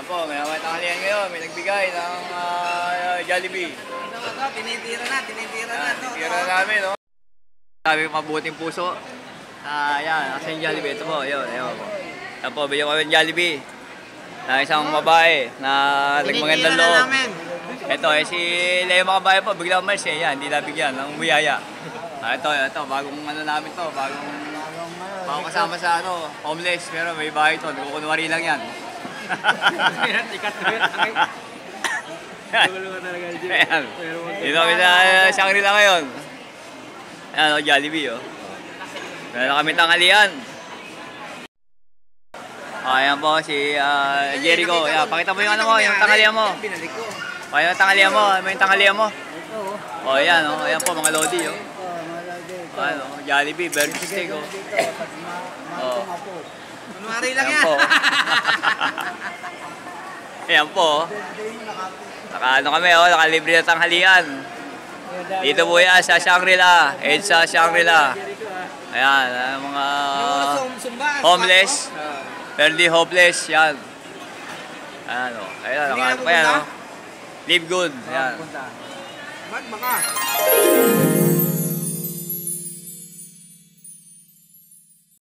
Ayan po, may tanghalian ngayon, may nagbigay ng Jollibee. Ito, tinitira na. Tinitira na namin, no? Sabi mabuting puso. Ayan, kasi yung Jollibee. Ito po, yun po. Ayan po, bigyan kami ng Jollibee. Na isang babae na nagmagandang loob. Ito, si Leo Makabayan po, biglang umalis eh. Yan, hindi nabigyan ng biyaya. Ito, bagong namin to, bagong kasama sa homeless. Pero may bahay to, nagkukunwari lang yan. Ayan, dito kami sa Shangri-La ngayon. Ayan, Jollibee, oh. Meron kami tanghalian. Ayan po, si Jericho. Ayan, pakita mo yung yung tanghalian mo. Pakita yung tanghalian mo. Ano yung tanghalian mo? O, ayan, oh. Ayan po, mga lodi, oh. Ano, Jollibee, burger steak, oh. Kunwari lang yan. Ayan po. Naka kami, nakalibre na tanghalian. Dito po yan sa Shangri-La. Sa Shangri-La. Ayan, mga homeless. Pero di hopeless, yan. Ayan, ayan, live good. Ayan. Baka.